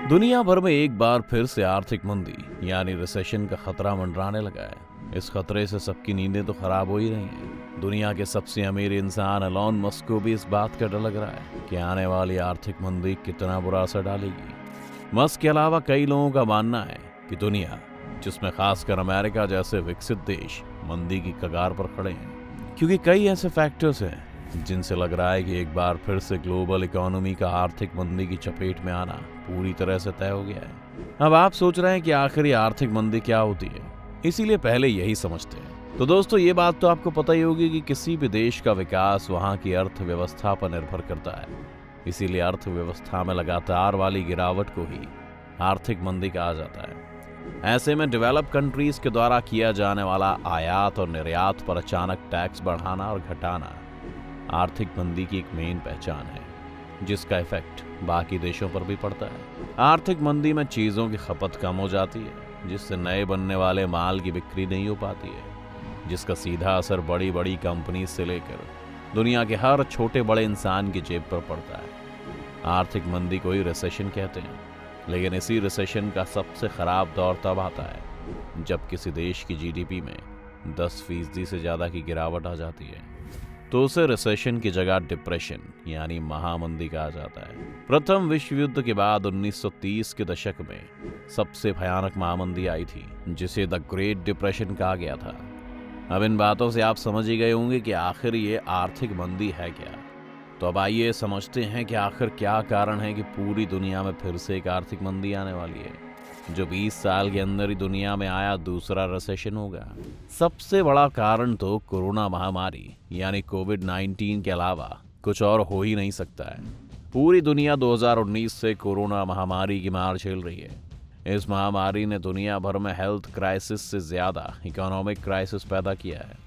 दुनिया भर में एक बार फिर से आर्थिक मंदी यानी रिसेशन का खतरा मंडराने लगा है। इस खतरे से सबकी नींदें तो खराब हो ही रही हैं। दुनिया के सबसे अमीर इंसान एलॉन मस्क को भी इस बात का डर लग रहा है कि आने वाली आर्थिक मंदी कितना बुरा असर डालेगी। मस्क के अलावा कई लोगों का मानना है कि दुनिया, जिसमें खासकर अमेरिका जैसे विकसित देश, मंदी की कगार पर खड़े हैं, क्योंकि कई ऐसे फैक्टर्स हैं जिनसे लग रहा है कि एक बार फिर से ग्लोबल इकोनॉमी का आर्थिक मंदी की चपेट में आना पूरी तरह से तय हो गया है। अब आप सोच रहे हैं कि आखिर ये आर्थिक मंदी क्या होती है, इसीलिए पहले यही समझते हैं। तो दोस्तों, ये बात तो आपको पता ही होगी कि किसी भी देश का विकास वहां की अर्थव्यवस्था पर निर्भर करता है। इसीलिए अर्थव्यवस्था में लगातार वाली गिरावट को ही आर्थिक मंदी कहा जाता है। ऐसे में डेवलप कंट्रीज के द्वारा किया जाने वाला आयात और निर्यात पर अचानक टैक्स बढ़ाना और घटाना आर्थिक मंदी की एक मेन पहचान है, जिसका इफेक्ट बाकी देशों पर भी पड़ता है। आर्थिक मंदी में चीजों की खपत कम हो जाती है, जिससे नए बनने वाले माल की बिक्री नहीं हो पाती है, जिसका सीधा असर बड़ी बड़ी कंपनी से लेकर दुनिया के हर छोटे बड़े इंसान की जेब पर पड़ता है। आर्थिक मंदी को ही रिसेशन कहते हैं, लेकिन इसी रिसेशन का सबसे खराब दौर तब आता है जब किसी देश की जीडीपी में 10% से ज्यादा की गिरावट आ जाती है। तो उसे रिसेशन की जगह डिप्रेशन यानी महामंदी कहा जाता है। प्रथम विश्व युद्ध के बाद 1930 के दशक में सबसे भयानक महामंदी आई थी, जिसे द ग्रेट डिप्रेशन कहा गया था। अब इन बातों से आप समझ ही गए होंगे कि आखिर ये आर्थिक मंदी है क्या। तो अब आइए समझते हैं कि आखिर क्या कारण है कि पूरी दुनिया में फिर से एक आर्थिक मंदी आने वाली है, जो 20 साल के अंदर ही दुनिया में आया दूसरा रिसेशन होगा। सबसे बड़ा कारण तो कोरोना महामारी यानी कोविड-19 के अलावा कुछ और हो ही नहीं सकता है। पूरी दुनिया 2019 से कोरोना महामारी की मार झेल रही है। इस महामारी ने दुनिया भर में हेल्थ क्राइसिस से ज्यादा इकोनॉमिक क्राइसिस पैदा किया है।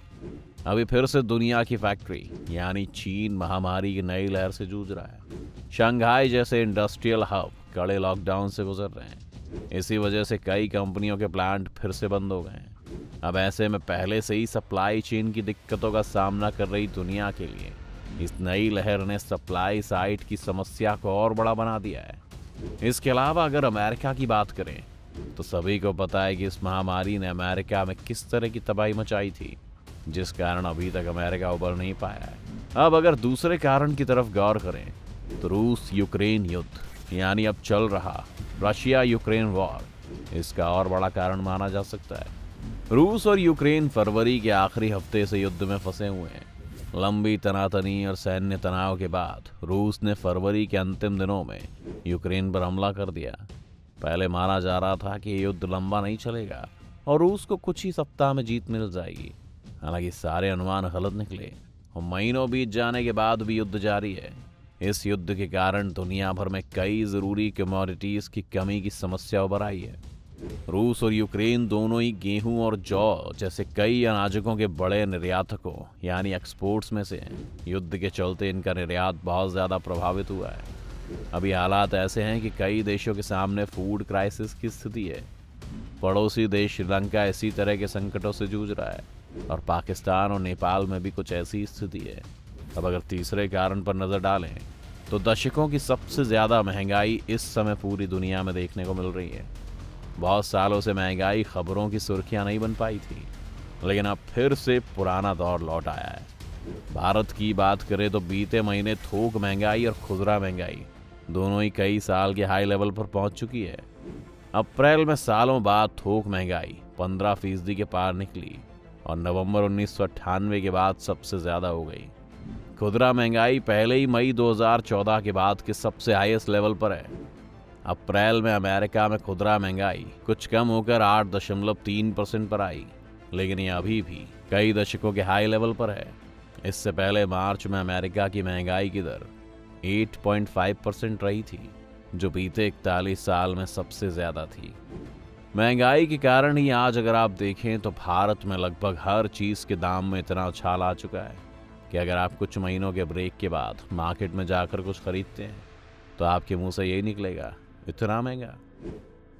अभी फिर से दुनिया की फैक्ट्री यानी चीन महामारी की नई लहर से जूझ रहा है। शंघाई जैसे इंडस्ट्रियल हब कड़े लॉकडाउन से गुजर रहे हैं। इसी वजह से कई कंपनियों के प्लांट फिर से बंद हो गए हैं। अब ऐसे में पहले से ही सप्लाई चेन की दिक्कतों का सामना कर रही दुनिया के लिए इस नई लहर ने सप्लाई साइड की समस्या को और बड़ा बना दिया है। इसके अलावा अगर अमेरिका की बात करें तो सभी को पता है कि इस महामारी ने अमेरिका में किस तरह की तबाही मचाई थी, जिस कारण अभी तक अमेरिका उबर नहीं पाया है। अब अगर दूसरे कारण की तरफ गौर करें तो रूस यूक्रेन युद्ध यानी अब चल रहा रशिया यूक्रेन वॉर, इसका और बड़ा कारण माना जा सकता है। रूस और यूक्रेन फरवरी के आखिरी हफ्ते से युद्ध में फंसे हुए हैं। लंबी तनातनी और सैन्य तनाव के बाद रूस ने फरवरी के अंतिम दिनों में यूक्रेन पर हमला कर दिया। पहले माना जा रहा था कि ये युद्ध लंबा नहीं चलेगा और रूस को कुछ ही सप्ताह में जीत मिल जाएगी। हालांकि सारे अनुमान गलत निकले और महीनों बीत जाने के बाद भी युद्ध जारी है। इस युद्ध के कारण दुनिया भर में कई जरूरी कमोडिटीज की कमी की समस्या उभर आई है। रूस और यूक्रेन दोनों ही गेहूं और जौ जैसे कई अनाजकों के बड़े निर्यातकों यानी एक्सपोर्ट्स में से हैं। युद्ध के चलते इनका निर्यात बहुत ज़्यादा प्रभावित हुआ है। अभी हालात ऐसे हैं कि कई देशों के सामने फूड क्राइसिस की स्थिति है। पड़ोसी देश श्रीलंका इसी तरह के संकटों से जूझ रहा है और पाकिस्तान और नेपाल में भी कुछ ऐसी स्थिति है। अब अगर तीसरे कारण पर नजर डालें तो दशकों की सबसे ज्यादा महंगाई इस समय पूरी दुनिया में देखने को मिल रही है। बहुत सालों से महंगाई खबरों की सुर्खियां नहीं बन पाई थी, लेकिन अब फिर से पुराना दौर लौट आया है। भारत की बात करें तो बीते महीने थोक महंगाई और खुदरा महंगाई दोनों ही कई साल के हाई लेवल पर पहुंच चुकी है। अप्रैल में सालों बाद थोक महंगाई 15% के पार निकली और नवंबर 1998 के बाद सबसे ज्यादा हो गई। खुदरा महंगाई पहले ही मई 2014 के बाद के सबसे हाईएस्ट लेवल पर है। अप्रैल में अमेरिका में खुदरा महंगाई कुछ कम होकर 8.3% पर आई, लेकिन ये अभी भी कई दशकों के हाई लेवल पर है। इससे पहले मार्च में अमेरिका की महंगाई की दर 8.5% रही थी, जो बीते 41 साल में सबसे ज्यादा थी। महंगाई के कारण ही आज अगर आप देखें तो भारत में लगभग हर चीज के दाम में इतना उछाल आ चुका है कि अगर आप कुछ महीनों के ब्रेक के बाद मार्केट में जाकर कुछ खरीदते हैं तो आपके मुंह से यही निकलेगा, इतना महंगा।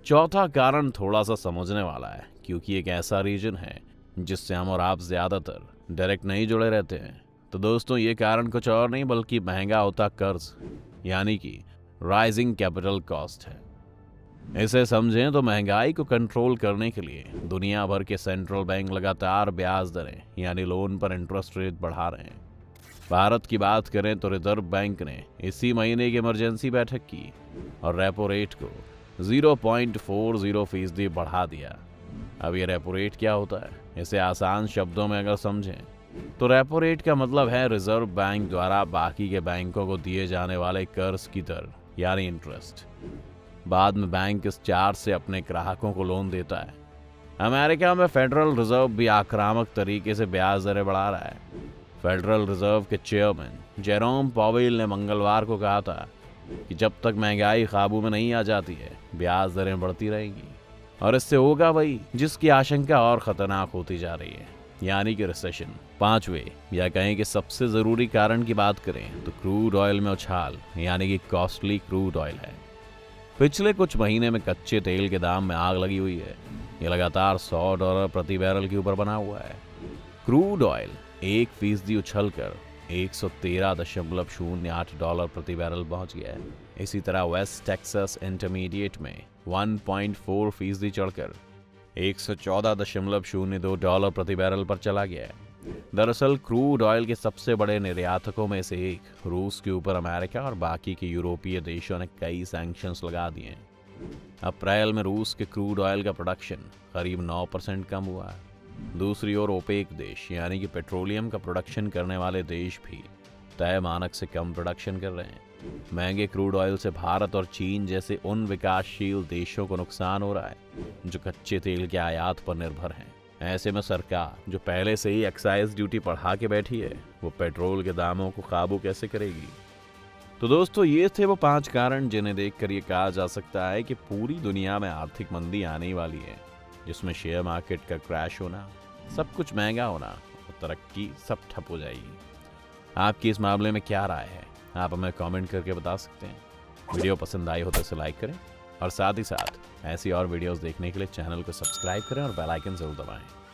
चौथा कारण थोड़ा सा समझने वाला है, क्योंकि एक ऐसा रीजन है जिससे हम और आप ज्यादातर डायरेक्ट नहीं जुड़े रहते हैं। तो दोस्तों, ये कारण कुछ और नहीं बल्कि महंगा होता कर्ज यानी कि राइजिंग कैपिटल कॉस्ट है। इसे समझें तो महंगाई को कंट्रोल करने के लिए दुनिया भर के सेंट्रल बैंक लगातार ब्याज दरें यानी लोन पर इंटरेस्ट रेट बढ़ा रहे हैं। भारत की बात करें तो रिजर्व बैंक ने इसी महीने की इमरजेंसी बैठक की और रेपो रेट को 0.40% बढ़ा दिया। अब ये रेपो रेट क्या होता है, इसे आसान शब्दों में अगर समझें तो रेपो रेट का मतलब है रिजर्व बैंक द्वारा बाकी के बैंकों को दिए जाने वाले कर्ज की दर यानी इंटरेस्ट। बाद में बैंक इस चार्ज से अपने ग्राहकों को लोन देता है। अमेरिका में फेडरल रिजर्व भी आक्रामक तरीके से ब्याज दरें बढ़ा रहा है। फेडरल रिजर्व के चेयरमैन जेरोम पॉवेल ने मंगलवार को कहा था कि जब तक महंगाई काबू में नहीं आ जाती है ब्याज दरें बढ़ती रहेंगी और इससे होगा वही जिसकी आशंका और खतरनाक होती जा रही है, यानी कि रिसेशन। पांचवें या कहें कि सबसे जरूरी कारण की बात करें तो क्रूड ऑयल में उछाल यानी कि कॉस्टली क्रूड ऑयल है। पिछले कुछ महीने में कच्चे तेल के दाम में आग लगी हुई है। ये लगातार $100 प्रति बैरल के ऊपर बना हुआ है। क्रूड ऑयल 1% उछलकर $113.08 प्रति बैरल पहुंच गया है। इसी तरह वेस्ट टेक्सास इंटरमीडिएट में 1.4% चढ़कर $114.02 प्रति बैरल पर चला गया है। दरअसल क्रूड ऑयल के सबसे बड़े निर्यातकों में से एक रूस के ऊपर अमेरिका और बाकी के यूरोपीय देशों ने कई सैंक्शंस लगा दिए हैं। अप्रैल में रूस के क्रूड ऑयल का प्रोडक्शन करीब 9% कम हुआ है। दूसरी ओर ओपेक देश यानी कि पेट्रोलियम का प्रोडक्शन करने वाले देश भी तय मानक से कम प्रोडक्शन कर रहे हैं। महंगे क्रूड ऑयल से भारत और चीन जैसे उन विकासशील देशों को नुकसान हो रहा है जो कच्चे तेल के आयात पर निर्भर हैं। ऐसे में सरकार जो पहले से ही एक्साइज ड्यूटी बढ़ा के बैठी है वो पेट्रोल के दामों को काबू कैसे करेगी। तो दोस्तों ये थे वो 5 कारण जिन्हें देखकर ये कहा जा सकता है कि पूरी दुनिया में आर्थिक मंदी आने वाली है, जिसमें शेयर मार्केट का क्रैश होना, सब कुछ महंगा होना और तरक्की सब ठप हो जाएगी। आपकी इस मामले में क्या राय है, आप हमें कमेंट करके बता सकते हैं। वीडियो पसंद आई हो तो इसे लाइक करें और साथ ही साथ ऐसी और वीडियोस देखने के लिए चैनल को सब्सक्राइब करें और बेल आइकन जरूर दबाएं।